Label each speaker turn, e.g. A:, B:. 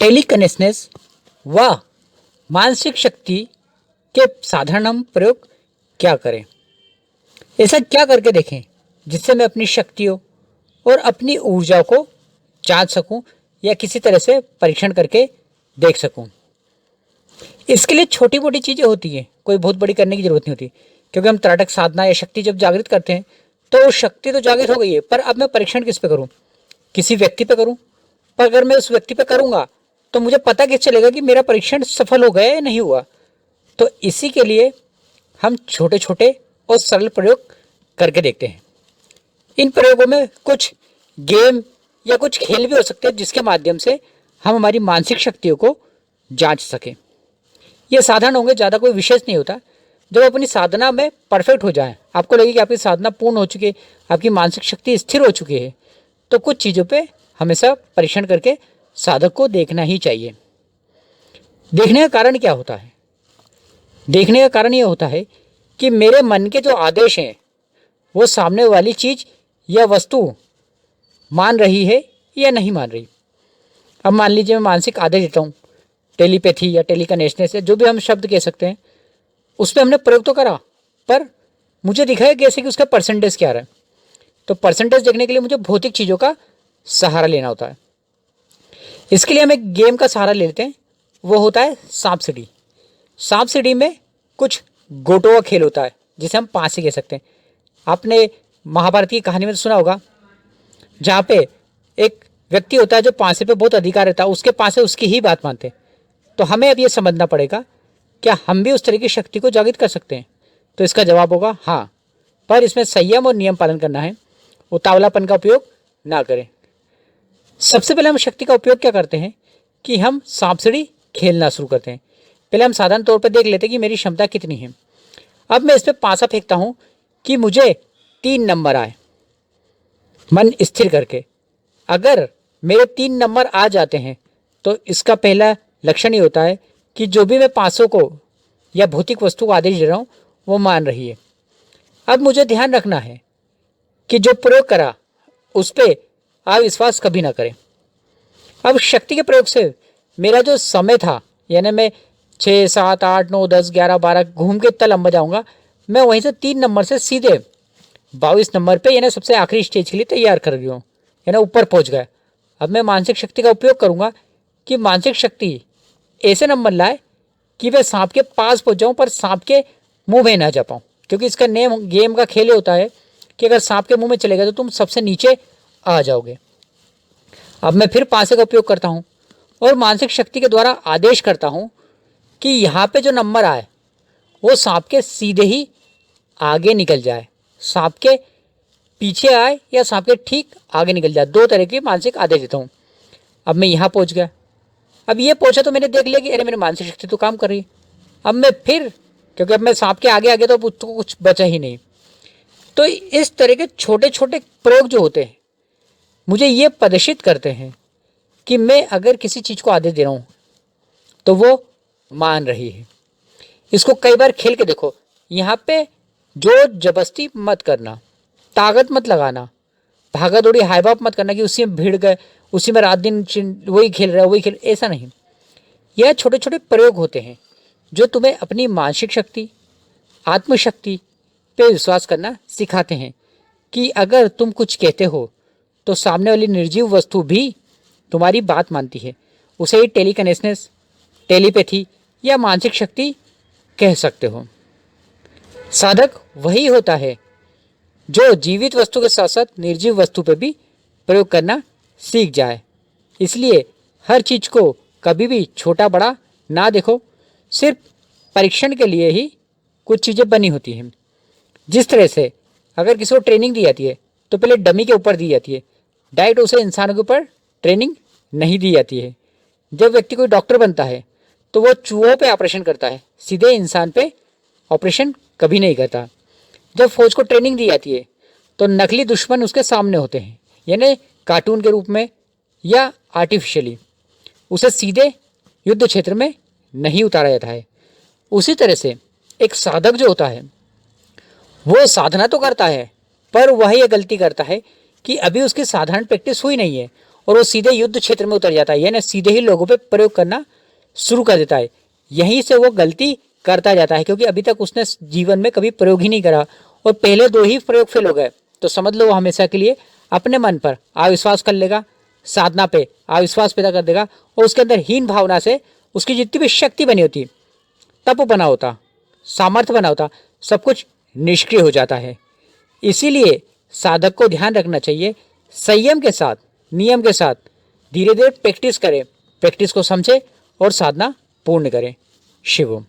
A: टेलीकनेक्शनेस व मानसिक शक्ति के साधारण हम प्रयोग क्या करें, ऐसा क्या करके देखें जिससे मैं अपनी शक्तियों और अपनी ऊर्जा को जांच सकूं या किसी तरह से परीक्षण करके देख सकूं। इसके लिए छोटी मोटी चीज़ें होती हैं, कोई बहुत बड़ी करने की जरूरत नहीं होती, क्योंकि हम त्राटक साधना या शक्ति जब जागृत करते हैं तो वो शक्ति तो जागृत हो गई है, पर अब मैं परीक्षण किस पे करूं? किसी व्यक्ति पे करूं। पर अगर मैं उस व्यक्ति पे करूंगा तो मुझे पता कैसे चलेगा कि मेरा परीक्षण सफल हो गया या नहीं हुआ? तो इसी के लिए हम छोटे छोटे और सरल प्रयोग करके देखते हैं। इन प्रयोगों में कुछ गेम या कुछ खेल भी हो सकते हैं जिसके माध्यम से हम हमारी मानसिक शक्तियों को जांच सकें। ये साधारण होंगे, ज़्यादा कोई विशेष नहीं होता। जब अपनी साधना में परफेक्ट हो जाए, आपको लगे कि आपकी साधना पूर्ण हो चुकी है, आपकी मानसिक शक्ति स्थिर हो चुकी है, तो कुछ चीज़ों पे हमेशा परीक्षण करके साधक को देखना ही चाहिए। देखने का कारण क्या होता है? देखने का कारण ये होता है कि मेरे मन के जो आदेश हैं वो सामने वाली चीज़ या वस्तु मान रही है या नहीं मान रही। अब मान लीजिए मैं मानसिक आदेश देता हूँ, टेलीपैथी या टेलीकनेक्शनेस से जो भी हम शब्द कह सकते हैं, उस पर हमने प्रयोग तो करा, पर मुझे दिखाया कैसे कि उसका परसेंटेज क्या आ रहा है। तो परसेंटेज देखने के लिए मुझे भौतिक चीज़ों का सहारा लेना होता है। इसके लिए हम एक गेम का सहारा ले लेते हैं, वो होता है सांप सीढ़ी। सांप सीढ़ी में कुछ गोटों का खेल होता है जिसे हम पांसे कह सकते हैं। आपने महाभारत की कहानी में सुना होगा, जहाँ पे एक व्यक्ति होता है जो पांसे पे बहुत अधिकार रहता है, उसके पांसे उसकी ही बात मानते हैं। तो हमें अब ये समझना पड़ेगा, क्या हम भी उस तरह की शक्ति को जागृत कर सकते हैं? तो इसका जवाब होगा हाँ, पर इसमें संयम और नियम पालन करना है, उतावलापन का उपयोग ना करें। सबसे पहले हम शक्ति का उपयोग क्या करते हैं कि हम सांप सीढ़ी खेलना शुरू करते हैं। पहले हम साधारण तौर पर देख लेते हैं कि मेरी क्षमता कितनी है। अब मैं इस पर पासा फेंकता हूँ कि मुझे 3 नंबर आए, मन स्थिर करके। अगर मेरे 3 नंबर आ जाते हैं तो इसका पहला लक्षण ये होता है कि जो भी मैं पासों को या भौतिक वस्तु को आदेश दे रहा हूँ वो मान रही है। अब मुझे ध्यान रखना है कि जो प्रयोग करा उस पर अविश्वास कभी ना करें। अब शक्ति के प्रयोग से मेरा जो समय था, यानी मैं 6, 7, 8, 9, 10, 11, 12 घूम के इतना लंबा जाऊँगा, मैं वहीं से 3 नंबर से सीधे 22 नंबर पे, यानी सबसे आखिरी स्टेज के लिए तैयार कर गया हूँ, यानी ऊपर पहुँच गया। अब मैं मानसिक शक्ति का उपयोग करूँगा कि मानसिक शक्ति ऐसे नंबर लाए कि मैं सांप के पास पहुँच जाऊँ पर सांप के मुंह में ना जा पाऊँ, क्योंकि इसका नेम गेम का खेल होता है कि अगर सांप के मुंह में चले गए तो तुम सबसे नीचे आ जाओगे। अब मैं फिर पासे का उपयोग करता हूँ और मानसिक शक्ति के द्वारा आदेश करता हूँ कि यहाँ पे जो नंबर आए वो सांप के सीधे ही आगे निकल जाए, सांप के पीछे आए या सांप के ठीक आगे निकल जाए। 2 तरह के मानसिक आदेश देता हूँ। अब मैं यहाँ पहुँच गया। अब ये पहुँचा तो मैंने देख लिया कि अरे मेरी मानसिक शक्ति तो काम कर रही है। अब मैं फिर, क्योंकि अब मैं सांप के आगे आगे तो उसको कुछ बचा ही नहीं। तो इस तरह के छोटे छोटे प्रयोग जो होते हैं मुझे ये प्रदर्शित करते हैं कि मैं अगर किसी चीज़ को आदेश दे रहा हूँ तो वो मान रही है। इसको कई बार खेल के देखो। यहाँ पे जोर जबरदस्ती मत करना, ताकत मत लगाना, भागा दौड़ी हाई बाप मत करना कि उसी में भिड़ गए, उसी में रात दिन वही खेल रहा है वही खेल, ऐसा नहीं। यह छोटे छोटे प्रयोग होते हैं जो तुम्हें अपनी मानसिक शक्ति, आत्मशक्ति पे विश्वास करना सिखाते हैं कि अगर तुम कुछ कहते हो तो सामने वाली निर्जीव वस्तु भी तुम्हारी बात मानती है। उसे ही टेलीकनेक्शनेस, टेलीपैथी या मानसिक शक्ति कह सकते हो। साधक वही होता है जो जीवित वस्तु के साथ साथ निर्जीव वस्तु पर भी प्रयोग करना सीख जाए। इसलिए हर चीज़ को कभी भी छोटा बड़ा ना देखो, सिर्फ परीक्षण के लिए ही कुछ चीज़ें बनी होती हैं। जिस तरह से अगर किसी को ट्रेनिंग दी जाती है तो पहले डमी के ऊपर दी जाती है, डायरेक्ट उसे इंसानों के ऊपर ट्रेनिंग नहीं दी जाती है। जब व्यक्ति कोई डॉक्टर बनता है तो वो चूहों पे ऑपरेशन करता है, सीधे इंसान पे ऑपरेशन कभी नहीं करता। जब फौज को ट्रेनिंग दी जाती है तो नकली दुश्मन उसके सामने होते हैं, यानी कार्टून के रूप में या आर्टिफिशियली, उसे सीधे युद्ध क्षेत्र में नहीं उतारा जाता है। उसी तरह से एक साधक जो होता है वो साधना तो करता है, पर वह ये गलती करता है कि अभी उसकी साधारण प्रैक्टिस हुई नहीं है और वो सीधे युद्ध क्षेत्र में उतर जाता है, यानी सीधे ही लोगों पे प्रयोग करना शुरू कर देता है। यहीं से वो गलती करता जाता है, क्योंकि अभी तक उसने जीवन में कभी प्रयोग ही नहीं करा और पहले 2 ही प्रयोग फेल हो गए। तो समझ लो वो हमेशा के लिए अपने मन पर अविश्वास कर लेगा, साधना पे अविश्वास पैदा कर देगा और उसके अंदर हीन भावना से उसकी जितनी भी शक्ति बनी होती, तप बना होता, सामर्थ्य बना होता, सब कुछ निष्क्रिय हो जाता है। इसीलिए साधक को ध्यान रखना चाहिए, संयम के साथ, नियम के साथ धीरे धीरे प्रैक्टिस करें, प्रैक्टिस को समझे और साधना पूर्ण करें। शिव ओम।